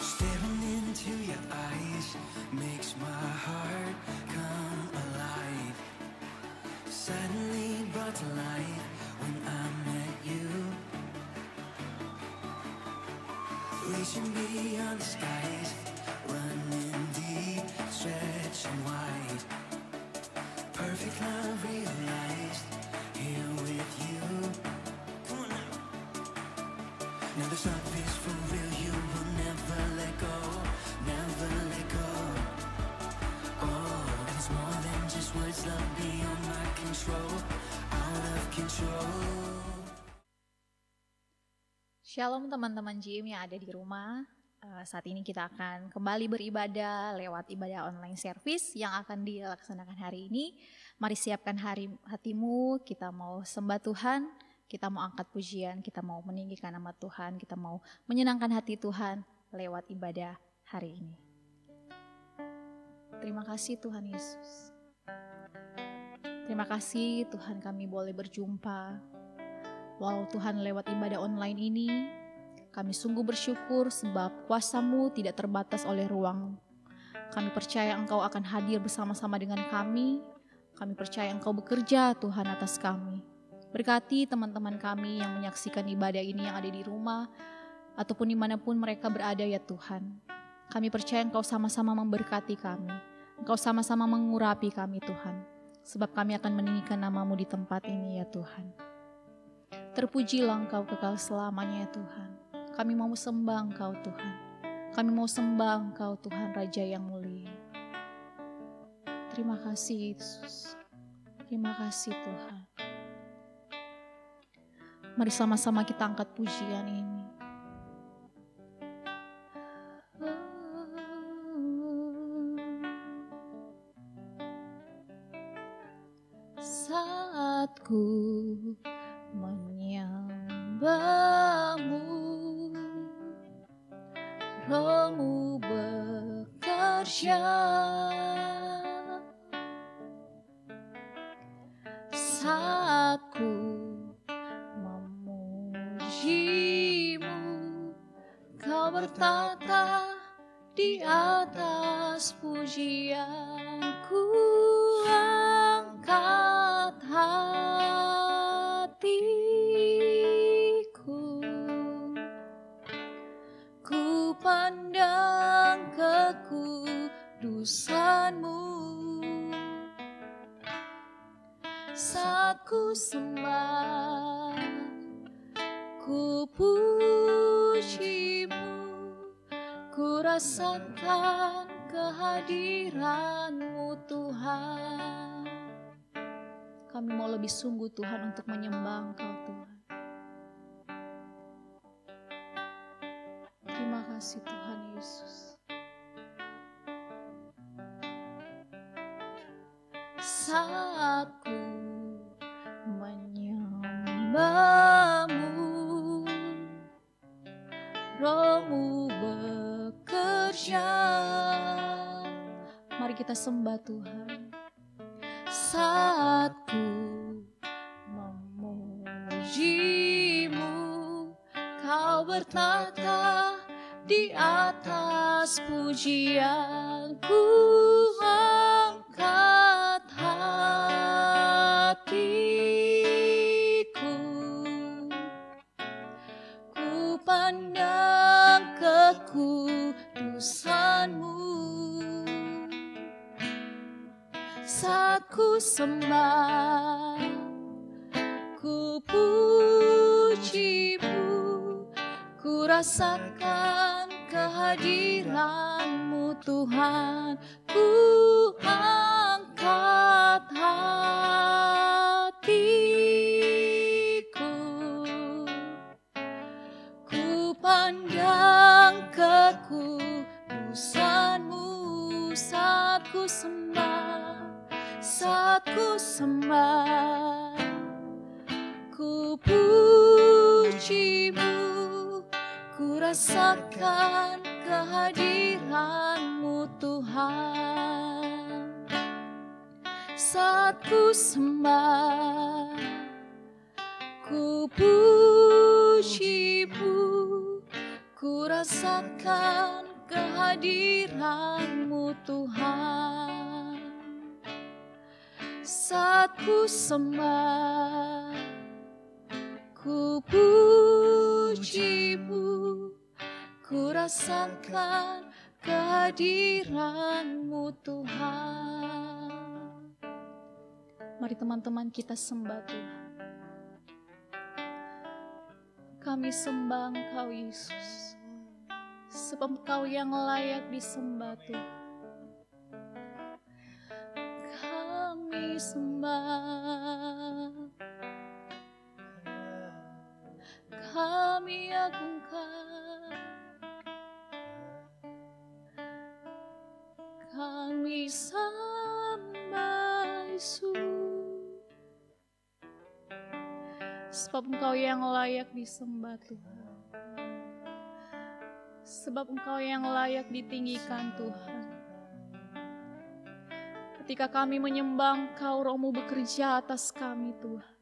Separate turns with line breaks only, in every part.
Staring into your eyes makes my heart come alive. Suddenly brought to life when I met you. Reaching beyond the skies, running deep, stretching wide. Perfect love realized here with you. Come on now. Now this love is for real, you will never let go, never let go. Oh, and it's more than just words, love beyond my control, out of control.
Shalom teman-teman Jim yang ada di rumah. Saat ini kita akan kembali beribadah lewat ibadah online service yang akan dilaksanakan hari ini. Mari siapkan hatimu, kita mau sembah Tuhan, kita mau angkat pujian, kita mau meninggikan nama Tuhan, kita mau menyenangkan hati Tuhan lewat ibadah hari ini. Terima kasih Tuhan Yesus. Terima kasih Tuhan kami boleh berjumpa. Walau Tuhan lewat ibadah online ini, kami sungguh bersyukur sebab kuasa-Mu tidak terbatas oleh ruang. Kami percaya Engkau akan hadir bersama-sama dengan kami. Kami percaya Engkau bekerja Tuhan atas kami. Berkati teman-teman kami yang menyaksikan ibadah ini yang ada di rumah, ataupun dimanapun mereka berada ya Tuhan. Kami percaya Engkau sama-sama memberkati kami. Engkau sama-sama mengurapi kami Tuhan. Sebab kami akan meninggikan nama-Mu di tempat ini ya Tuhan. Terpujilah Engkau kekal selamanya ya Tuhan. Kami mau sembah Engkau Tuhan. Kami mau sembah Engkau Tuhan Raja yang mulia. Terima kasih Yesus. Terima kasih Tuhan. Mari sama-sama kita angkat pujian ini. Saat ku menyembah-Mu, Roh-Mu bekerja. Saat ku memuji-Mu, Kau bertata di atas pujianku. Angkat hatiku, ku pandang kekudusan-Mu. Saat ku sembah, ku puji-Mu, ku rasakan kehadiran-Mu Tuhan. Kami mau lebih sungguh Tuhan untuk menyembah Engkau Tuhan. Terima kasih Tuhan Yesus. Saat ku menyembah-Mu, Roh-Mu bekerja. Mari kita sembah Tuhan. Saat ku memuji-Mu, Kau bertata di atas pujianku. Angkat hatiku, ku pandang kekudusan-Mu. Saat ku sembah, ku puji-Mu, ku rasakan kehadiran-Mu Tuhan. Ku angkat hatiku, ku pandang kekudusan-Mu. Saat ku sembah, saat ku sembah, ku puji-Mu, ku rasakan kehadiran-Mu Tuhan. Saat ku sembah, rasakan kehadiran-Mu Tuhan. Saat ku sembah, ku puji-Mu, ku rasakan kehadiran-Mu Tuhan. Mari teman-teman kita sembah Tuhan. Kami sembah Engkau Yesus, sebab Engkau yang layak disembah Tuhan. Kami sembah, kami agungkan, kami sembah Yesus. Sebab Engkau yang layak disembah Tuhan. Sebab Engkau yang layak ditinggikan Tuhan. Ketika kami menyembah Engkau, Roh-Mu bekerja atas kami Tuhan.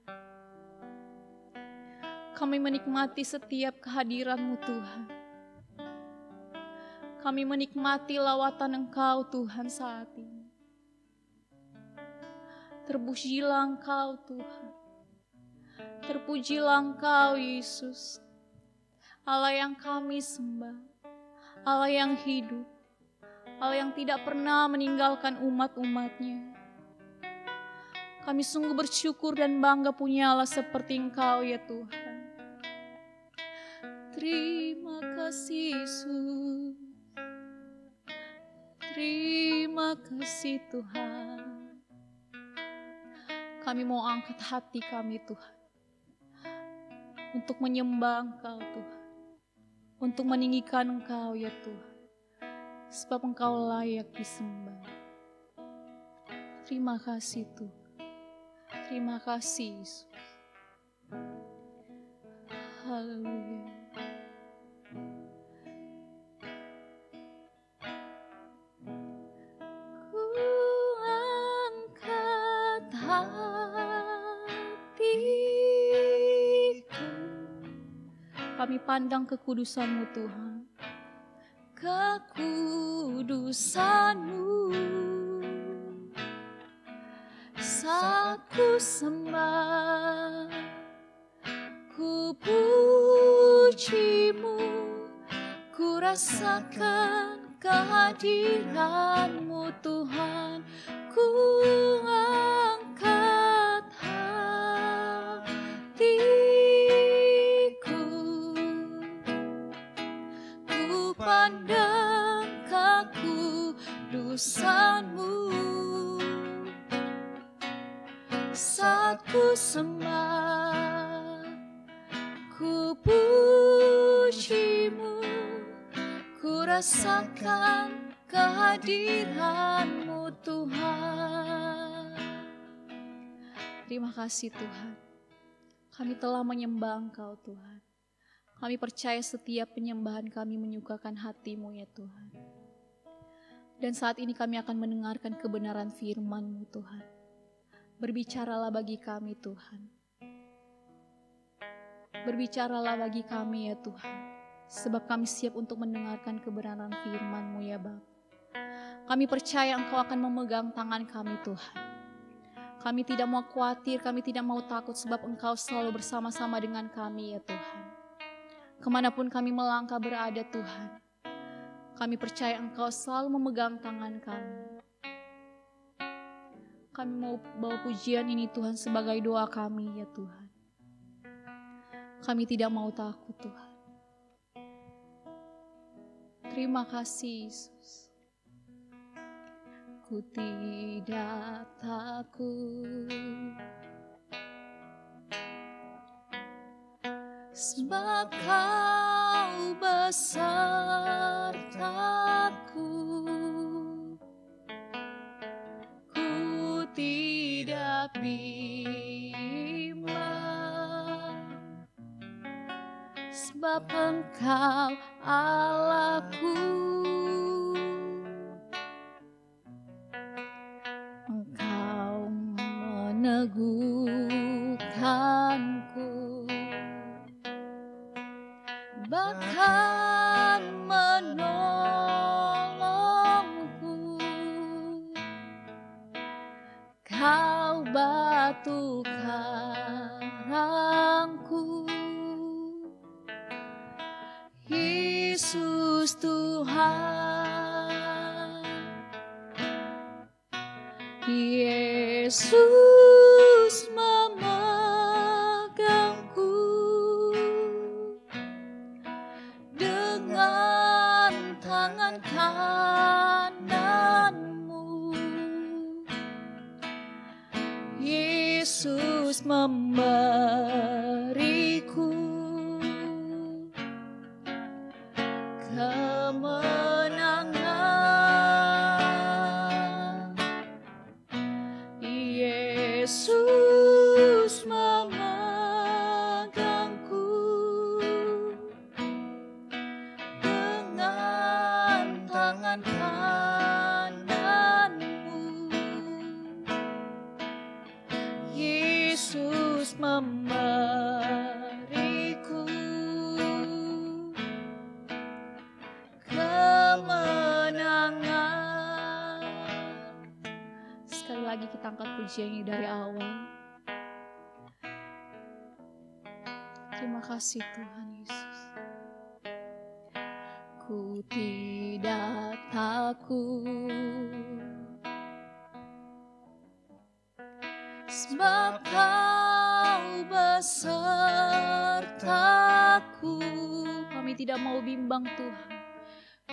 Kami menikmati setiap kehadiran-Mu Tuhan. Kami menikmati lawatan Engkau Tuhan saat ini. Terpujilah Engkau Tuhan. Terpujilah Engkau Yesus, Allah yang kami sembah, Allah yang hidup, Allah yang tidak pernah meninggalkan umat-umatnya. Kami sungguh bersyukur dan bangga punya Allah seperti Engkau ya Tuhan. Terima kasih Yesus, terima kasih Tuhan. Kami mau angkat hati kami Tuhan, untuk menyembah Engkau Tuhan, untuk meninggikan Engkau ya Tuhan, sebab Engkau layak disembah. Terima kasih Tuhan, terima kasih Yesus. Haleluya. Ku angkat hatiku, kami pandang kekudusan-Mu Tuhan. Kekudusan-Mu, saat ku sembah, ku puji-Mu, ku rasakan kehadiran-Mu Tuhan. Ku angkat hatiku, ku pandang kekudusan-Mu, saat ku sembah, ku puji-Mu, ku rasakan kehadiran-Mu Tuhan. Terima kasih Tuhan, kami telah menyembah Engkau Tuhan. Kami percaya setiap penyembahan kami menyukakan hati-Mu ya Tuhan. Dan saat ini kami akan mendengarkan kebenaran firman-Mu Tuhan. Berbicaralah bagi kami Tuhan. Berbicaralah bagi kami ya Tuhan, sebab kami siap untuk mendengarkan kebenaran firman-Mu ya Bapa. Kami percaya Engkau akan memegang tangan kami Tuhan. Kami tidak mau khawatir, kami tidak mau takut, sebab Engkau selalu bersama-sama dengan kami ya Tuhan. Kemanapun kami melangkah berada Tuhan, kami percaya Engkau selalu memegang tangan kami. Kami mau bawa pujian ini Tuhan sebagai doa kami ya Tuhan. Kami tidak mau takut Tuhan. Terima kasih Yesus. Ku tidak takut, sebab Kau besertaku. Ku tidak bimbang, sebab Engkau Allahku. Engkau meneguhkanku, bahkan karangku. Yesus Tuhan, Yesus memegangku dengan tangan kananmu. Yesus memberiku kemenangan. Yesus memegangku dengan tangan kananmu. Yesus memberiku kemenangan. Sekali lagi kita angkat pujiannya dari awal. Terima kasih Tuhan Yesus. Ku tidak takut, sebab Kau besertaku. Kami tidak mau bimbang Tuhan.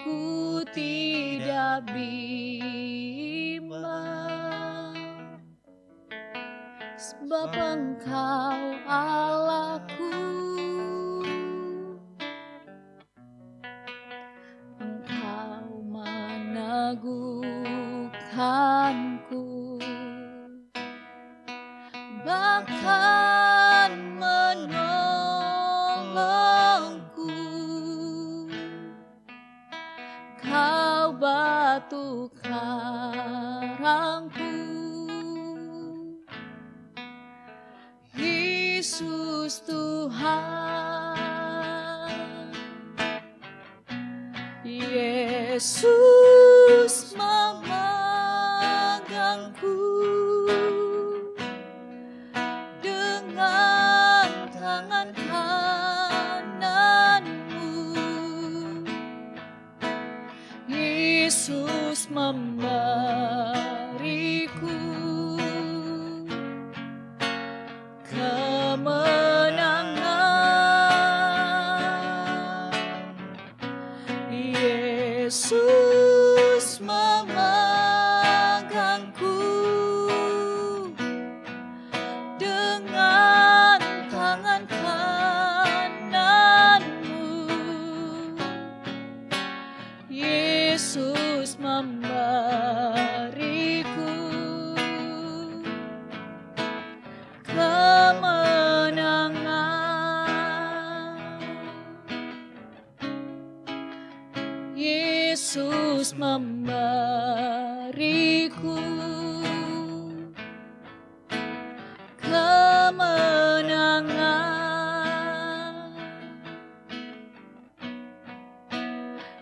Ku tidak bimbang, sebab Engkau Allahku. Engkau meneguhkanku, bahkan menolongku. Kau batu karangku. Yesus Tuhan, Yesus memegangku dengan tangan kananmu. Yesus memberiku kemenangan. Yesus memegangku dengan tangan kananmu. Yesus memberiku kemenangan. Yesus memberiku kemenangan.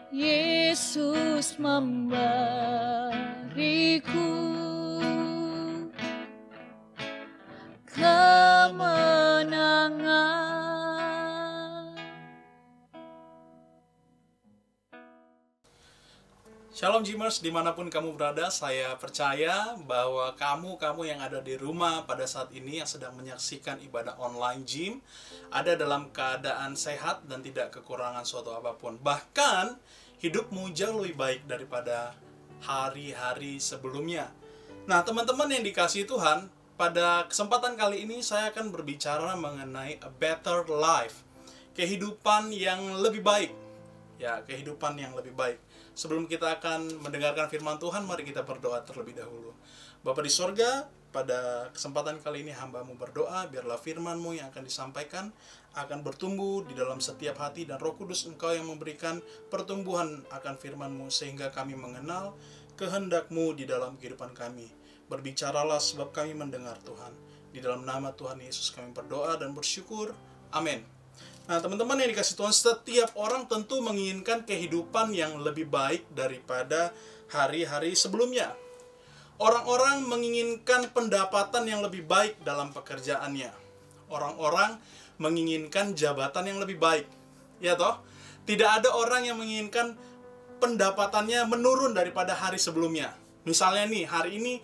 Yesus memberiku kemenangan.
Shalom Dreamers, dimanapun kamu berada, saya percaya bahwa kamu yang ada di rumah pada saat ini yang sedang menyaksikan ibadah online Gym ada dalam keadaan sehat dan tidak kekurangan suatu apapun. Bahkan hidupmu jauh lebih baik daripada hari-hari sebelumnya. Nah teman-teman yang dikasihi Tuhan, pada kesempatan kali ini saya akan berbicara mengenai a better life, kehidupan yang lebih baik. Ya, kehidupan yang lebih baik. Sebelum kita akan mendengarkan firman Tuhan, mari kita berdoa terlebih dahulu. Bapa di sorga, pada kesempatan kali ini hamba-Mu berdoa, biarlah firman-Mu yang akan disampaikan akan bertumbuh di dalam setiap hati, dan Roh Kudus Engkau yang memberikan pertumbuhan akan firman-Mu, sehingga kami mengenal kehendak-Mu di dalam kehidupan kami. Berbicaralah sebab kami mendengar Tuhan. Di dalam nama Tuhan Yesus kami berdoa dan bersyukur. Amin. Nah teman-teman yang dikasih Tuhan, setiap orang tentu menginginkan kehidupan yang lebih baik daripada hari-hari sebelumnya. Orang-orang menginginkan pendapatan yang lebih baik dalam pekerjaannya. Orang-orang menginginkan jabatan yang lebih baik. Ya toh? Tidak ada orang yang menginginkan pendapatannya menurun daripada hari sebelumnya. Misalnya nih, hari ini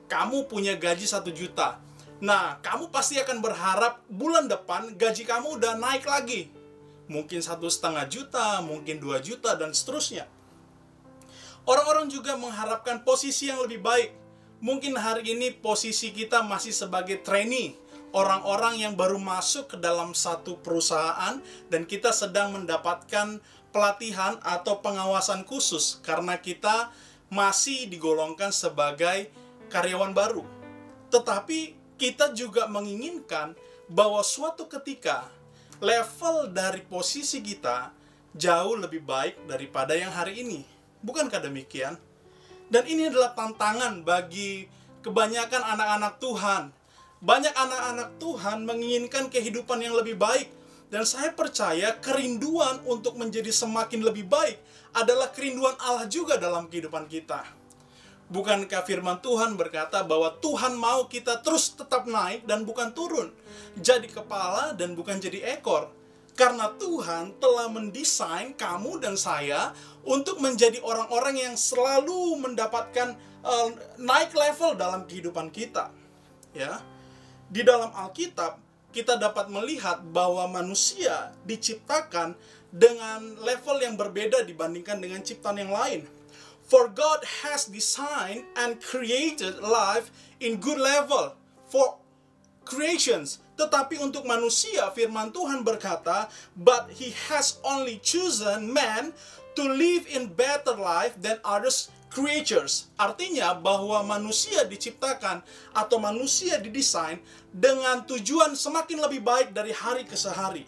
kamu punya gaji 1 juta. Nah, kamu pasti akan berharap bulan depan gaji kamu udah naik lagi. Mungkin 1,5 juta, mungkin 2 juta, dan seterusnya. Orang-orang juga mengharapkan posisi yang lebih baik. Mungkin hari ini posisi kita masih sebagai trainee, orang-orang yang baru masuk ke dalam satu perusahaan, dan kita sedang mendapatkan pelatihan atau pengawasan khusus karena kita masih digolongkan sebagai karyawan baru. Tetapi kita juga menginginkan bahwa suatu ketika level dari posisi kita jauh lebih baik daripada yang hari ini. Bukankah demikian? Dan ini adalah tantangan bagi kebanyakan anak-anak Tuhan. Banyak anak-anak Tuhan menginginkan kehidupan yang lebih baik. Dan saya percaya kerinduan untuk menjadi semakin lebih baik adalah kerinduan Allah juga dalam kehidupan kita. Bukankah firman Tuhan berkata bahwa Tuhan mau kita terus tetap naik dan bukan turun, jadi kepala dan bukan jadi ekor. Karena Tuhan telah mendesain kamu dan saya untuk menjadi orang-orang yang selalu mendapatkan naik level dalam kehidupan kita. Ya, di dalam Alkitab kita dapat melihat bahwa manusia diciptakan dengan level yang berbeda dibandingkan dengan ciptaan yang lain. For God has designed and created life in good level for creations. Tetapi untuk manusia, firman Tuhan berkata, but He has only chosen man to live in better life than others creatures. Artinya bahwa manusia diciptakan atau manusia didesain dengan tujuan semakin lebih baik dari hari ke hari.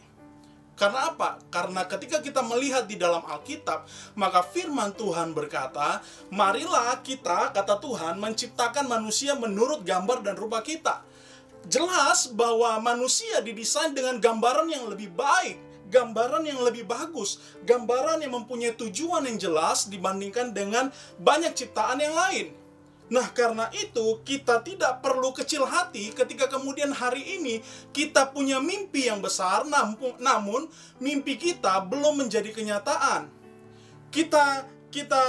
Karena apa? Karena ketika kita melihat di dalam Alkitab, maka firman Tuhan berkata, marilah kita, kata Tuhan, menciptakan manusia menurut gambar dan rupa kita. Jelas bahwa manusia didesain dengan gambaran yang lebih baik, gambaran yang lebih bagus, gambaran yang mempunyai tujuan yang jelas dibandingkan dengan banyak ciptaan yang lain. Nah, karena itu kita tidak perlu kecil hati ketika kemudian hari ini kita punya mimpi yang besar, namun mimpi kita belum menjadi kenyataan. Kita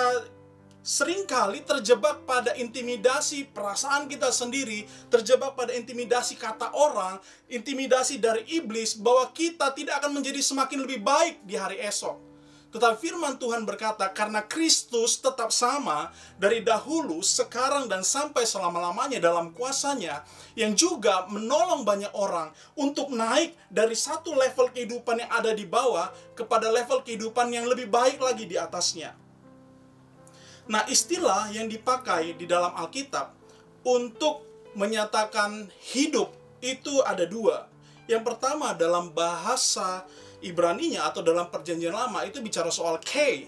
seringkali terjebak pada intimidasi perasaan kita sendiri, terjebak pada intimidasi kata orang, intimidasi dari iblis, bahwa kita tidak akan menjadi semakin lebih baik di hari esok. Tetapi firman Tuhan berkata, karena Kristus tetap sama dari dahulu, sekarang, dan sampai selama-lamanya dalam kuasanya, yang juga menolong banyak orang untuk naik dari satu level kehidupan yang ada di bawah kepada level kehidupan yang lebih baik lagi di atasnya. Nah, istilah yang dipakai di dalam Alkitab untuk menyatakan hidup itu ada dua. Yang pertama dalam bahasa Ibraninya atau dalam perjanjian lama itu bicara soal K.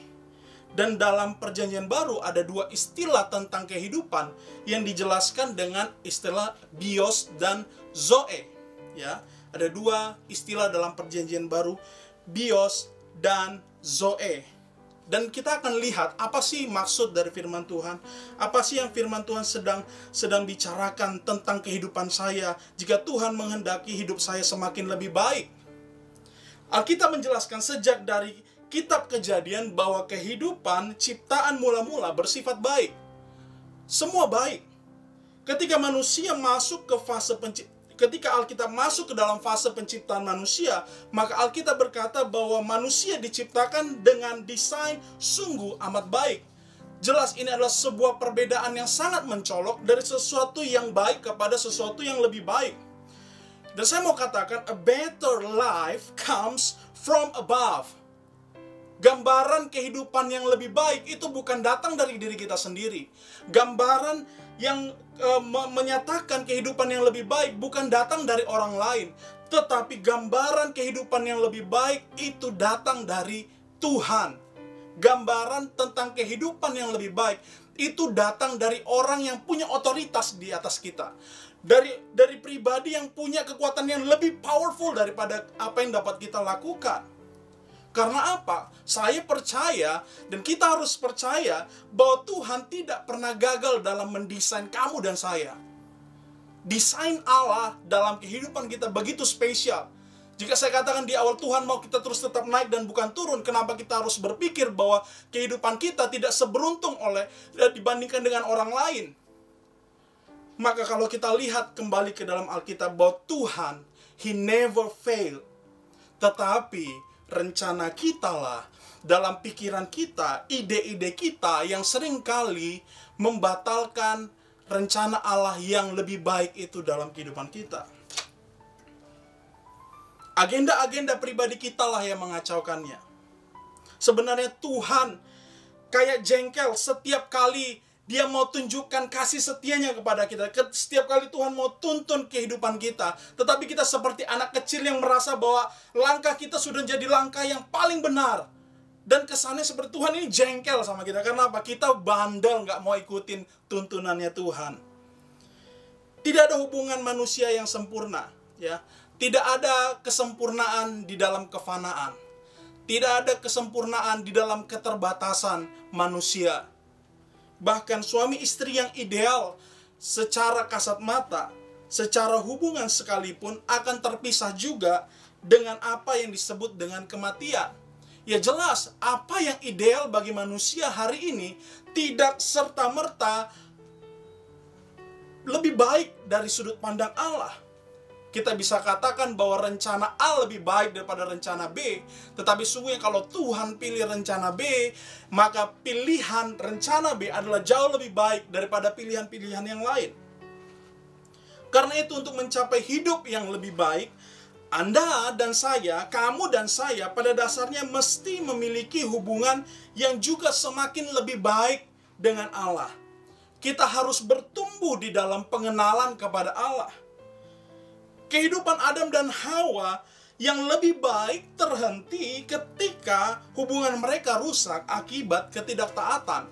Dan dalam perjanjian baru ada dua istilah tentang kehidupan yang dijelaskan dengan istilah bios dan zoe. Ya, ada dua istilah dalam perjanjian baru, bios dan zoe. Dan kita akan lihat apa sih maksud dari firman Tuhan. Apa sih yang firman Tuhan sedang bicarakan tentang kehidupan saya jika Tuhan menghendaki hidup saya semakin lebih baik. Alkitab menjelaskan sejak dari kitab Kejadian bahwa kehidupan ciptaan mula-mula bersifat baik. Semua baik. Ketika manusia masuk ke fase ketika Alkitab masuk ke dalam fase penciptaan manusia, maka Alkitab berkata bahwa manusia diciptakan dengan desain sungguh amat baik. Jelas ini adalah sebuah perbedaan yang sangat mencolok dari sesuatu yang baik kepada sesuatu yang lebih baik. Dan saya mau katakan, a better life comes from above. Gambaran kehidupan yang lebih baik itu bukan datang dari diri kita sendiri. Gambaran yang menyatakan kehidupan yang lebih baik bukan datang dari orang lain. Tetapi gambaran kehidupan yang lebih baik itu datang dari Tuhan. Gambaran tentang kehidupan yang lebih baik itu datang dari orang yang punya otoritas di atas kita. Dari pribadi yang punya kekuatan yang lebih powerful daripada apa yang dapat kita lakukan. Karena apa? Saya percaya dan kita harus percaya bahwa Tuhan tidak pernah gagal dalam mendesain kamu dan saya. Desain Allah dalam kehidupan kita begitu spesial. Jika saya katakan di awal Tuhan mau kita terus tetap naik dan bukan turun, kenapa kita harus berpikir bahwa kehidupan kita tidak seberuntung dibandingkan dengan orang lain? Maka kalau kita lihat kembali ke dalam Alkitab bahwa Tuhan, He never failed. Tetapi rencana kita lah, dalam pikiran kita, ide-ide kita yang seringkali membatalkan rencana Allah yang lebih baik itu dalam kehidupan kita. Agenda-agenda pribadi kita lah yang mengacaukannya. Sebenarnya Tuhan kayak jengkel setiap kali Dia mau tunjukkan kasih setianya kepada kita. Setiap kali Tuhan mau tuntun kehidupan kita. Tetapi kita seperti anak kecil yang merasa bahwa langkah kita sudah jadi langkah yang paling benar. Dan kesannya seperti Tuhan ini jengkel sama kita. Karena apa? Kita bandel, nggak mau ikutin tuntunannya Tuhan. Tidak ada hubungan manusia yang sempurna. Ya. Tidak ada kesempurnaan di dalam kefanaan. Tidak ada kesempurnaan di dalam keterbatasan manusia. Bahkan suami istri yang ideal secara kasat mata, secara hubungan sekalipun akan terpisah juga dengan apa yang disebut dengan kematian. Ya jelas, apa yang ideal bagi manusia hari ini tidak serta-merta lebih baik dari sudut pandang Allah. Kita bisa katakan bahwa rencana A lebih baik daripada rencana B. Tetapi sungguhnya kalau Tuhan pilih rencana B, maka pilihan rencana B adalah jauh lebih baik daripada pilihan-pilihan yang lain. Karena itu untuk mencapai hidup yang lebih baik, Anda dan saya, kamu dan saya pada dasarnya mesti memiliki hubungan yang juga semakin lebih baik dengan Allah. Kita harus bertumbuh di dalam pengenalan kepada Allah. Kehidupan Adam dan Hawa yang lebih baik terhenti ketika hubungan mereka rusak akibat ketidaktaatan.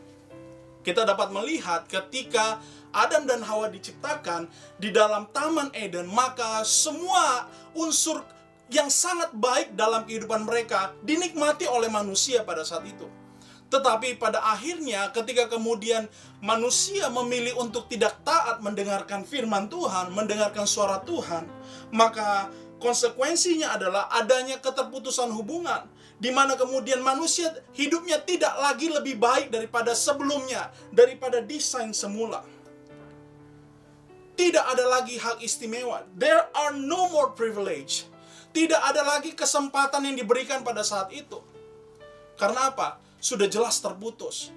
Kita dapat melihat ketika Adam dan Hawa diciptakan di dalam Taman Eden, maka semua unsur yang sangat baik dalam kehidupan mereka dinikmati oleh manusia pada saat itu. Tetapi pada akhirnya ketika kemudian manusia memilih untuk tidak taat mendengarkan firman Tuhan, mendengarkan suara Tuhan, maka konsekuensinya adalah adanya keterputusan hubungan, di mana kemudian manusia hidupnya tidak lagi lebih baik daripada sebelumnya, daripada desain semula. Tidak ada lagi hak istimewa. There are no more privilege. Tidak ada lagi kesempatan yang diberikan pada saat itu. Karena apa? Sudah jelas terputus.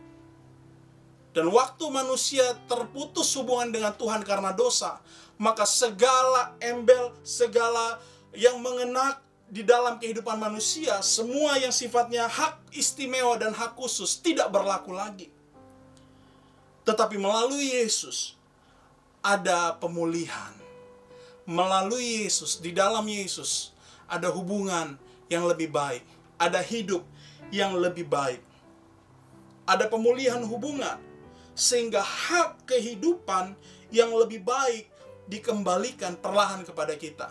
Dan waktu manusia terputus hubungan dengan Tuhan karena dosa, maka segala embel, segala yang mengena di dalam kehidupan manusia, semua yang sifatnya hak istimewa dan hak khusus tidak berlaku lagi. Tetapi melalui Yesus ada pemulihan. Melalui Yesus, di dalam Yesus ada hubungan yang lebih baik, ada hidup yang lebih baik. Ada pemulihan hubungan, sehingga hak kehidupan yang lebih baik dikembalikan perlahan kepada kita.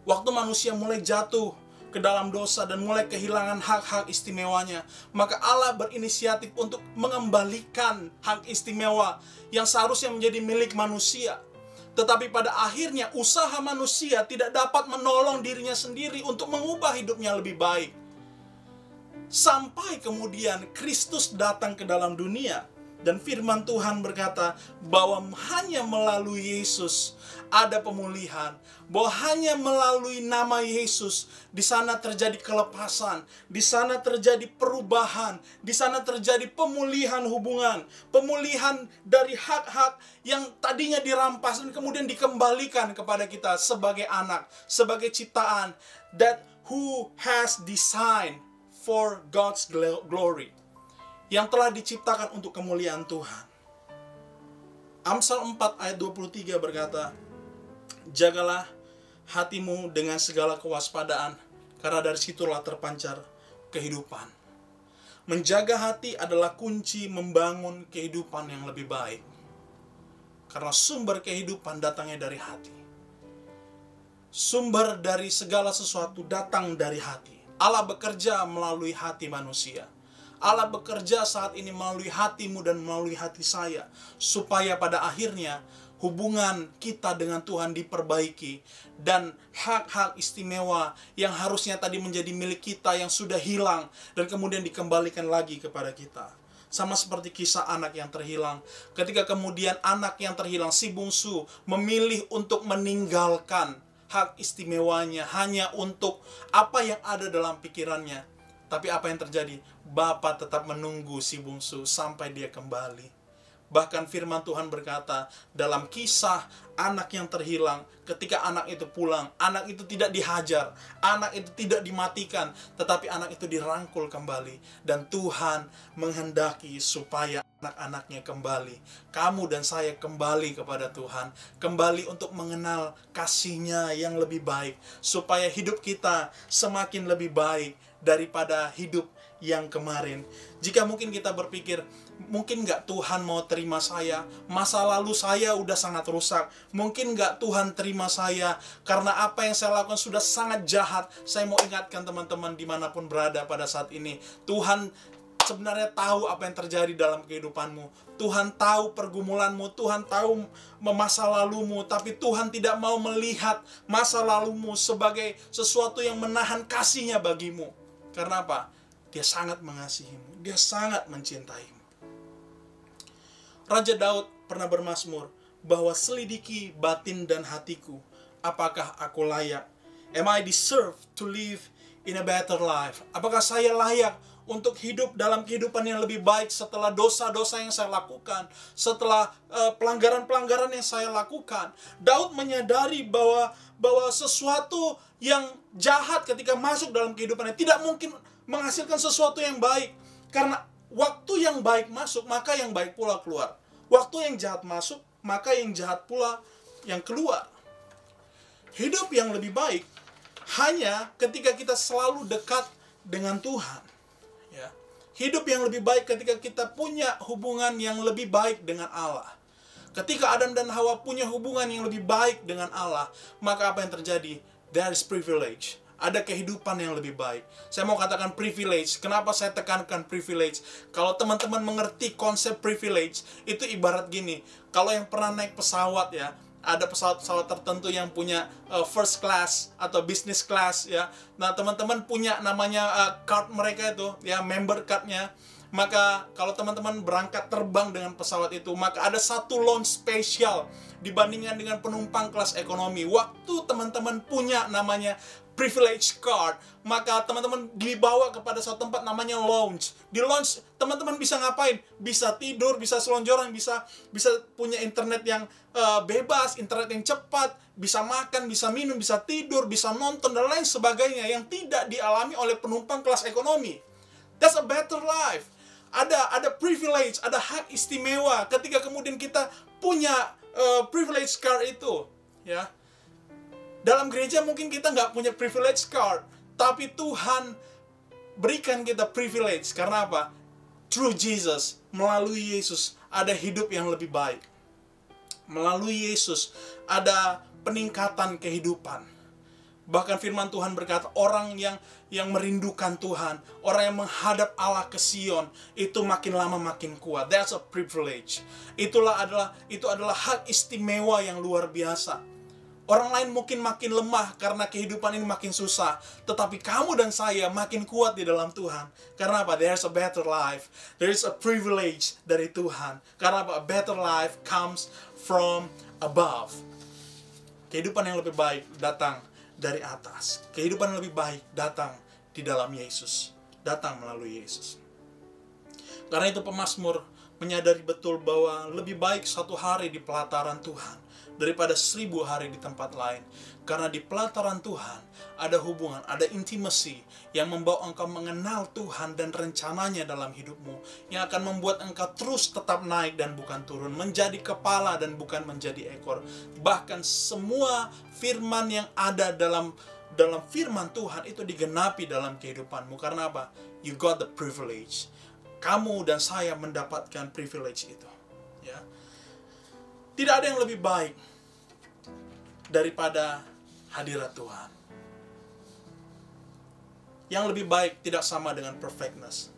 Waktu manusia mulai jatuh ke dalam dosa dan mulai kehilangan hak-hak istimewanya, maka Allah berinisiatif untuk mengembalikan hak istimewa yang seharusnya menjadi milik manusia. Tetapi pada akhirnya usaha manusia tidak dapat menolong dirinya sendiri untuk mengubah hidupnya lebih baik. Sampai kemudian Kristus datang ke dalam dunia dan firman Tuhan berkata bahwa hanya melalui Yesus ada pemulihan, bahwa hanya melalui nama Yesus di sana terjadi kelepasan, di sana terjadi perubahan, di sana terjadi pemulihan hubungan, pemulihan dari hak-hak yang tadinya dirampas dan kemudian dikembalikan kepada kita sebagai anak, sebagai ciptaan that who has designed for God's glory, yang telah diciptakan untuk kemuliaan Tuhan. Amsal 4 ayat 23 berkata, jagalah hatimu dengan segala kewaspadaan, karena dari situlah terpancar kehidupan. Menjaga hati adalah kunci membangun kehidupan yang lebih baik. Karena sumber kehidupan datangnya dari hati. Sumber dari segala sesuatu datang dari hati. Allah bekerja melalui hati manusia. Allah bekerja saat ini melalui hatimu dan melalui hati saya, supaya pada akhirnya hubungan kita dengan Tuhan diperbaiki, dan hak-hak istimewa yang harusnya tadi menjadi milik kita yang sudah hilang dan kemudian dikembalikan lagi kepada kita. Sama seperti kisah anak yang terhilang. Ketika kemudian anak yang terhilang, si bungsu, memilih untuk meninggalkan hak istimewanya hanya untuk apa yang ada dalam pikirannya. Tapi apa yang terjadi? Bapa tetap menunggu si bungsu sampai dia kembali. Bahkan firman Tuhan berkata dalam kisah anak yang terhilang, ketika anak itu pulang, anak itu tidak dihajar, anak itu tidak dimatikan, tetapi anak itu dirangkul kembali. Dan Tuhan menghendaki supaya anak-anaknya kembali. Kamu dan saya kembali kepada Tuhan, kembali untuk mengenal kasih-Nya yang lebih baik, supaya hidup kita semakin lebih baik daripada hidup yang kemarin. Jika mungkin kita berpikir, mungkin nggak Tuhan mau terima saya, masa lalu saya udah sangat rusak, mungkin nggak Tuhan terima saya karena apa yang saya lakukan sudah sangat jahat. Saya mau ingatkan teman-teman dimanapun berada pada saat ini, Tuhan sebenarnya tahu apa yang terjadi dalam kehidupanmu. Tuhan tahu pergumulanmu, Tuhan tahu masa lalumu, tapi Tuhan tidak mau melihat masa lalumu sebagai sesuatu yang menahan kasih-Nya bagimu. Karena apa? Dia sangat mengasihimu, Dia sangat mencintaimu. Raja Daud pernah bermazmur bahwa selidiki batin dan hatiku, apakah aku layak? Am I deserve to live in a better life? Apakah saya layak untuk hidup dalam kehidupan yang lebih baik setelah dosa-dosa yang saya lakukan, setelah pelanggaran-pelanggaran yang saya lakukan? Daud menyadari bahwa sesuatu yang jahat ketika masuk dalam kehidupannya tidak mungkin menghasilkan sesuatu yang baik. Karena waktu yang baik masuk, maka yang baik pula keluar. Waktu yang jahat masuk, maka yang jahat pula yang keluar. Hidup yang lebih baik hanya ketika kita selalu dekat dengan Tuhan. Ya. Hidup yang lebih baik ketika kita punya hubungan yang lebih baik dengan Allah. Ketika Adam dan Hawa punya hubungan yang lebih baik dengan Allah, maka apa yang terjadi? There is privilege. Ada kehidupan yang lebih baik. Saya mau katakan privilege. Kenapa saya tekankan privilege? Kalau teman-teman mengerti konsep privilege, itu ibarat gini. Kalau yang pernah naik pesawat ya, ada pesawat-pesawat tertentu yang punya first class atau business class ya. Nah, teman-teman punya namanya card mereka itu ya, member cardnya. Maka kalau teman-teman berangkat terbang dengan pesawat itu, maka ada satu lounge spesial dibandingkan dengan penumpang kelas ekonomi. Waktu teman-teman punya namanya privilege card, maka teman-teman dibawa kepada suatu tempat namanya lounge. Di lounge teman-teman bisa ngapain? Bisa tidur, bisa selonjoran, bisa punya internet yang bebas, internet yang cepat, bisa makan, bisa minum, bisa tidur, bisa nonton dan lain sebagainya yang tidak dialami oleh penumpang kelas ekonomi. That's a better life. Ada privilege, ada hak istimewa ketika kemudian kita punya privilege card itu, ya. Dalam gereja mungkin kita nggak punya privilege card, tapi Tuhan berikan kita privilege. Karena apa? Through Jesus, melalui Yesus, ada hidup yang lebih baik. Melalui Yesus, ada peningkatan kehidupan. Bahkan firman Tuhan berkata, orang yang merindukan Tuhan, orang yang menghadap Allah ke Sion, itu makin lama makin kuat. That's a privilege. Itu adalah hak istimewa yang luar biasa. Orang lain mungkin makin lemah karena kehidupan ini makin susah. Tetapi kamu dan saya makin kuat di dalam Tuhan. Karena apa? There's a better life. There is a privilege dari Tuhan. Karena apa? A better life comes from above. Kehidupan yang lebih baik datang dari atas. Kehidupan yang lebih baik datang di dalam Yesus. Datang melalui Yesus. Karena itu pemazmur menyadari betul bahwa lebih baik satu hari di pelataran Tuhan daripada 1000 hari di tempat lain. Karena di pelataran Tuhan ada hubungan, ada intimacy yang membawa engkau mengenal Tuhan dan rencananya dalam hidupmu, yang akan membuat engkau terus tetap naik dan bukan turun, menjadi kepala dan bukan menjadi ekor. Bahkan semua firman yang ada dalam firman Tuhan itu digenapi dalam kehidupanmu. Karena apa? You got the privilege. Kamu dan saya mendapatkan privilege itu, ya. Tidak ada yang lebih baik daripada hadirat Tuhan. Yang lebih baik tidak sama dengan perfectness.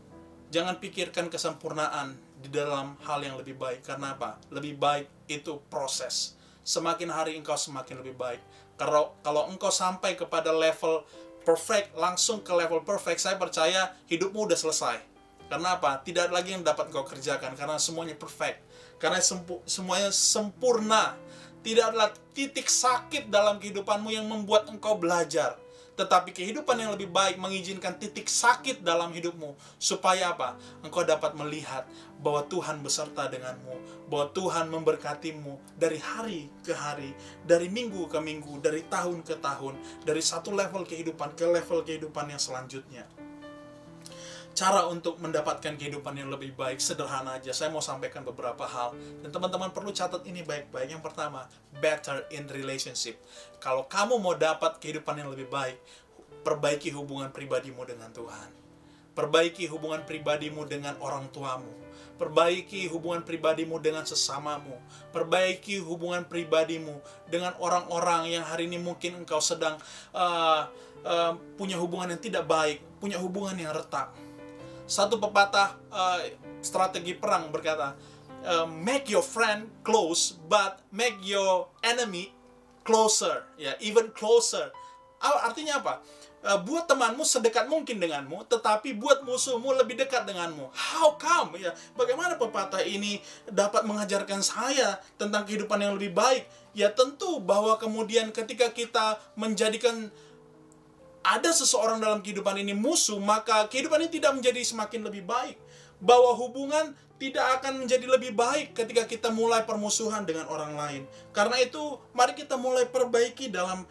Jangan pikirkan kesempurnaan di dalam hal yang lebih baik. Karena apa? Lebih baik itu proses. Semakin hari engkau semakin lebih baik. Kalau engkau sampai kepada level perfect, langsung ke level perfect, saya percaya hidupmu udah selesai. Karena apa? Tidak ada lagi yang dapat engkau kerjakan. Karena semuanya perfect. Karena semuanya sempurna. Tidak ada titik sakit dalam kehidupanmu yang membuat engkau belajar. Tetapi kehidupan yang lebih baik mengizinkan titik sakit dalam hidupmu. Supaya apa? Engkau dapat melihat bahwa Tuhan beserta denganmu. Bahwa Tuhan memberkatimu dari hari ke hari. Dari minggu ke minggu. Dari tahun ke tahun. Dari satu level kehidupan ke level kehidupan yang selanjutnya. Cara untuk mendapatkan kehidupan yang lebih baik sederhana aja. Saya mau sampaikan beberapa hal. Dan teman-teman perlu catat ini baik-baik. Yang pertama, better in relationship. Kalau kamu mau dapat kehidupan yang lebih baik, perbaiki hubungan pribadimu dengan Tuhan. Perbaiki hubungan pribadimu dengan orang tuamu. Perbaiki hubungan pribadimu dengan sesamamu. Perbaiki hubungan pribadimu dengan orang-orang yang hari ini mungkin engkau sedang punya hubungan yang tidak baik, punya hubungan yang retak. Satu pepatah strategi perang berkata, make your friend close, but make your enemy closer, ya, even closer. Artinya apa? Buat temanmu sedekat mungkin denganmu, tetapi buat musuhmu lebih dekat denganmu. How come? Ya, bagaimana pepatah ini dapat mengajarkan saya tentang kehidupan yang lebih baik? Ya tentu bahwa kemudian ketika kita menjadikan ada seseorang dalam kehidupan ini musuh, maka kehidupan ini tidak menjadi semakin lebih baik. Bahwa hubungan tidak akan menjadi lebih baik ketika kita mulai permusuhan dengan orang lain. Karena itu, mari kita mulai perbaiki dalam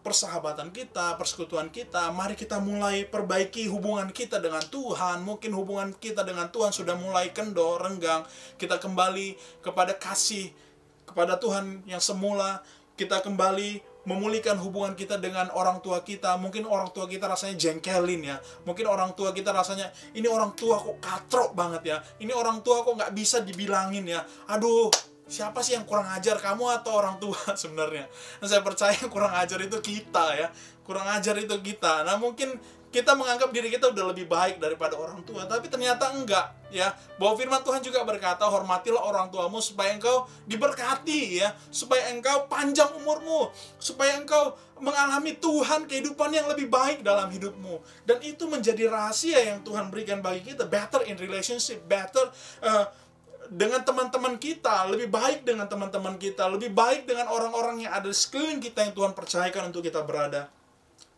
persahabatan kita, persekutuan kita. Mari kita mulai perbaiki hubungan kita dengan Tuhan. Mungkin hubungan kita dengan Tuhan sudah mulai kendor, renggang. Kita kembali kepada kasih kepada Tuhan yang semula. Kita kembali memulihkan hubungan kita dengan orang tua kita. Mungkin orang tua kita rasanya jengkelin ya. Mungkin orang tua kita rasanya, ini orang tua kok katrok banget ya. Ini orang tua kok nggak bisa dibilangin ya. Aduh, siapa sih yang kurang ajar, kamu atau orang tua sebenarnya? Dan saya percaya kurang ajar itu kita ya. Kurang ajar itu kita. Nah mungkin kita menganggap diri kita udah lebih baik daripada orang tua, tapi ternyata enggak ya. Bahwa firman Tuhan juga berkata, hormatilah orang tuamu supaya engkau diberkati ya, supaya engkau panjang umurmu, supaya engkau mengalami Tuhan kehidupan yang lebih baik dalam hidupmu. Dan itu menjadi rahasia yang Tuhan berikan bagi kita. Better in relationship, better dengan teman-teman kita, lebih baik dengan teman-teman kita, lebih baik dengan orang-orang yang ada di sekeliling kita yang Tuhan percayakan untuk kita berada.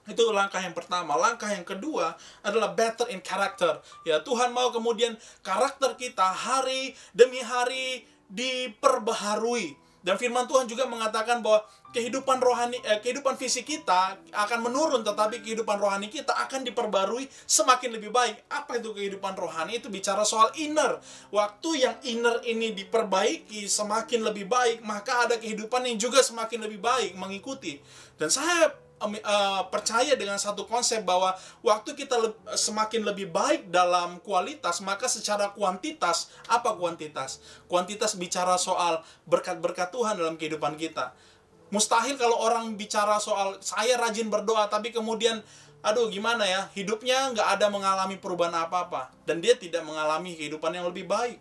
Itu langkah yang pertama. Langkah yang kedua adalah better in character. Ya, Tuhan mau kemudian karakter kita hari demi hari diperbaharui. Dan firman Tuhan juga mengatakan bahwa kehidupan rohani, kehidupan fisik kita akan menurun, tetapi kehidupan rohani kita akan diperbarui semakin lebih baik. Apa itu kehidupan rohani? Itu bicara soal inner. Waktu yang inner ini diperbaiki semakin lebih baik, maka ada kehidupan yang juga semakin lebih baik mengikuti. Dan saya percaya dengan satu konsep bahwa waktu kita semakin lebih baik dalam kualitas, maka secara kuantitas, apa kuantitas? Kuantitas bicara soal berkat-berkat Tuhan dalam kehidupan kita. Mustahil kalau orang bicara soal saya rajin berdoa, tapi kemudian aduh gimana ya, hidupnya nggak ada mengalami perubahan apa-apa, dan dia tidak mengalami kehidupan yang lebih baik.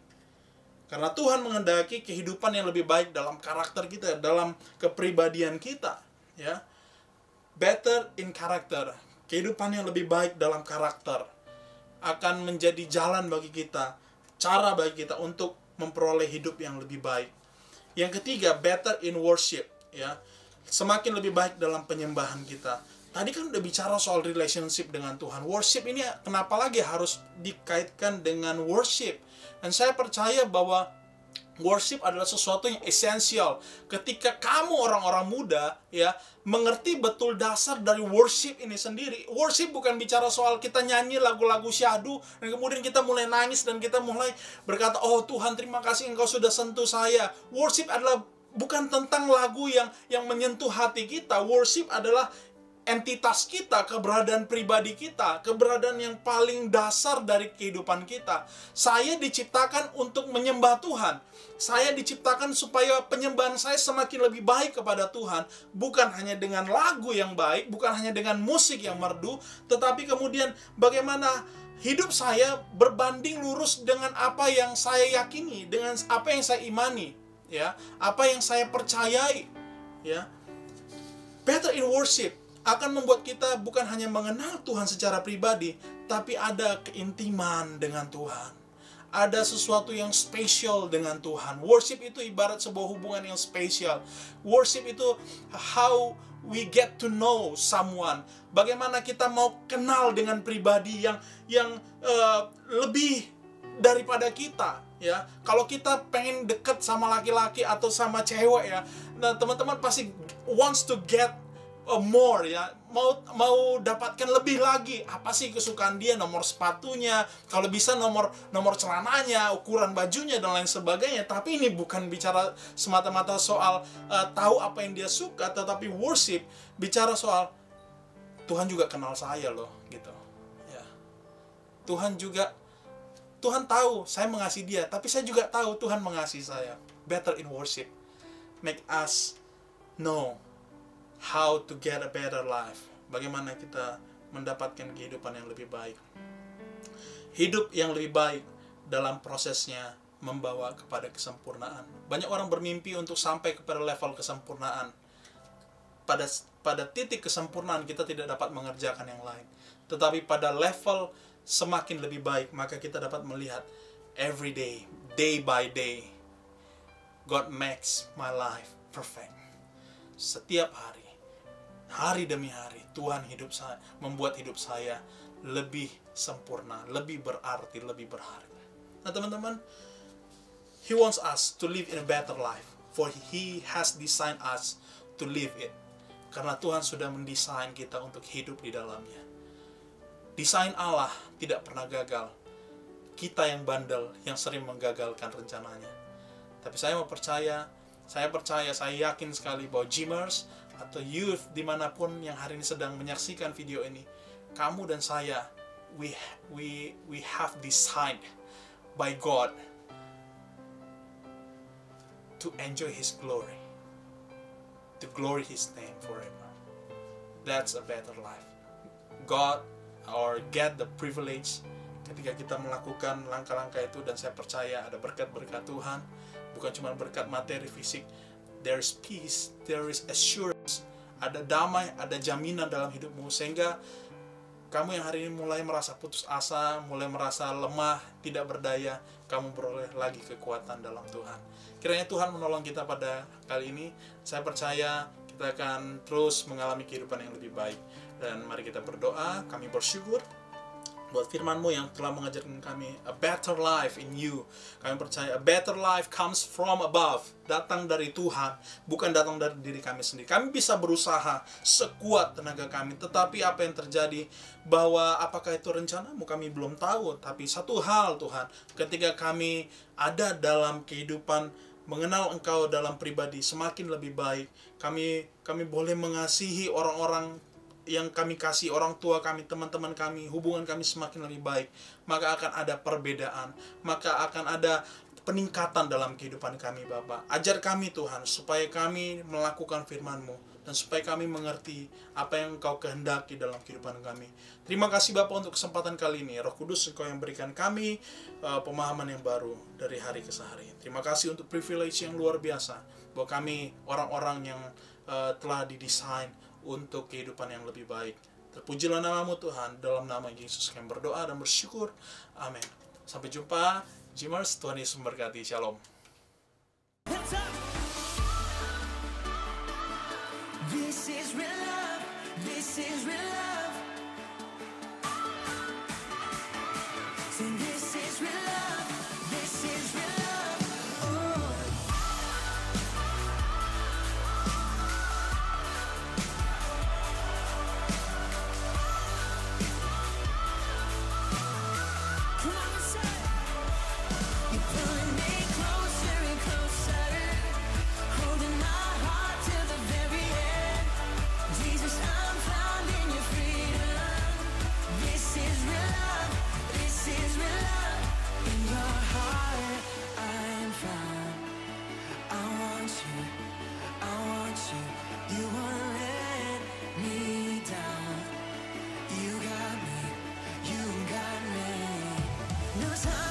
Karena Tuhan menghendaki kehidupan yang lebih baik dalam karakter kita, dalam kepribadian kita, ya. Better in character, kehidupan yang lebih baik dalam karakter akan menjadi jalan bagi kita, cara bagi kita untuk memperoleh hidup yang lebih baik. Yang ketiga, better in worship, ya. Semakin lebih baik dalam penyembahan kita. Tadi kan udah bicara soal relationship dengan Tuhan. Worship ini kenapa lagi harus dikaitkan dengan worship? Dan saya percaya bahwa worship adalah sesuatu yang esensial. Ketika kamu orang-orang muda ya mengerti betul dasar dari worship ini sendiri. Worship bukan bicara soal kita nyanyi lagu-lagu syahdu dan kemudian kita mulai nangis dan kita mulai berkata, "Oh Tuhan, terima kasih Engkau sudah sentuh saya." Worship adalah bukan tentang lagu yang menyentuh hati kita. Worship adalah entitas kita, keberadaan pribadi kita, keberadaan yang paling dasar dari kehidupan kita. Saya diciptakan untuk menyembah Tuhan. Saya diciptakan supaya penyembahan saya semakin lebih baik kepada Tuhan. Bukan hanya dengan lagu yang baik, bukan hanya dengan musik yang merdu, tetapi kemudian bagaimana hidup saya berbanding lurus dengan apa yang saya yakini, dengan apa yang saya imani, ya, apa yang saya percayai, ya. Better in worship akan membuat kita bukan hanya mengenal Tuhan secara pribadi, tapi ada keintiman dengan Tuhan. Ada sesuatu yang spesial dengan Tuhan. Worship itu ibarat sebuah hubungan yang spesial. Worship itu how we get to know someone. Bagaimana kita mau kenal dengan pribadi yang lebih daripada kita, ya. Kalau kita pengen deket sama laki-laki atau sama cewek, ya, nah teman-teman pasti wants to get more, ya, mau dapatkan lebih lagi. Apa sih kesukaan dia? Nomor sepatunya, kalau bisa nomor celananya, ukuran bajunya dan lain sebagainya. Tapi ini bukan bicara semata-mata soal tahu apa yang dia suka, tetapi worship bicara soal Tuhan juga kenal saya loh, gitu, ya. Tuhan tahu saya mengasihi dia, tapi saya juga tahu Tuhan mengasihi saya. Better in worship make us know how to get a better life. Bagaimana kita mendapatkan kehidupan yang lebih baik. Hidup yang lebih baik dalam prosesnya membawa kepada kesempurnaan. Banyak orang bermimpi untuk sampai kepada level kesempurnaan. Pada titik kesempurnaan kita tidak dapat mengerjakan yang lain. Tetapi pada level semakin lebih baik, maka kita dapat melihat every day, day by day, God makes my life perfect. Setiap hari demi hari, Tuhan membuat hidup saya lebih sempurna, lebih berarti, lebih berharga. Nah teman-teman, He wants us to live in a better life, for He has designed us to live it. Karena Tuhan sudah mendesain kita untuk hidup di dalamnya. Desain Allah tidak pernah gagal. Kita yang bandel, yang sering menggagalkan rencananya. Tapi saya yakin sekali bahwa Dreamers atau youth dimanapun yang hari ini sedang menyaksikan video ini, kamu dan saya, we have designed by God to enjoy His glory, to glory His name forever. That's a better life. God or get the privilege ketika kita melakukan langkah-langkah itu, dan saya percaya ada berkat-berkat Tuhan, bukan cuma berkat materi fisik. There is peace, there is assurance, ada damai, ada jaminan dalam hidupmu, sehingga kamu yang hari ini mulai merasa putus asa, mulai merasa lemah, tidak berdaya, kamu beroleh lagi kekuatan dalam Tuhan. Kiranya Tuhan menolong kita pada kali ini. Saya percaya kita akan terus mengalami kehidupan yang lebih baik. Dan mari kita berdoa. Kami bersyukur buat firman-Mu yang telah mengajarkan kami a better life in You. Kami percaya a better life comes from above, datang dari Tuhan, bukan datang dari diri kami sendiri. Kami bisa berusaha sekuat tenaga kami, tetapi apa yang terjadi, bahwa apakah itu rencana-Mu kami belum tahu. Tapi satu hal Tuhan, ketika kami ada dalam kehidupan mengenal Engkau dalam pribadi semakin lebih baik, kami boleh mengasihi orang-orang yang kami kasih, orang tua kami, teman-teman kami, hubungan kami semakin lebih baik, maka akan ada perbedaan, maka akan ada peningkatan dalam kehidupan kami, Bapa. Ajar kami Tuhan, supaya kami melakukan firman-Mu, dan supaya kami mengerti apa yang Engkau kehendaki dalam kehidupan kami. Terima kasih Bapa untuk kesempatan kali ini. Roh Kudus, Engkau yang berikan kami pemahaman yang baru dari hari ke hari. Terima kasih untuk privilege yang luar biasa, bahwa kami orang-orang yang telah didesain untuk kehidupan yang lebih baik. Terpujilah nama-Mu Tuhan, dalam nama Yesus kami berdoa dan bersyukur. Amin. Sampai jumpa, Dreamers. Tuhan Yesus memberkati. Shalom.
This is real love. This is real love. Sing, this is real love. This is real love. Oh. Come on and say, you're pulling me closer and closer, holding my heart till the very end. Jesus, I'm found No time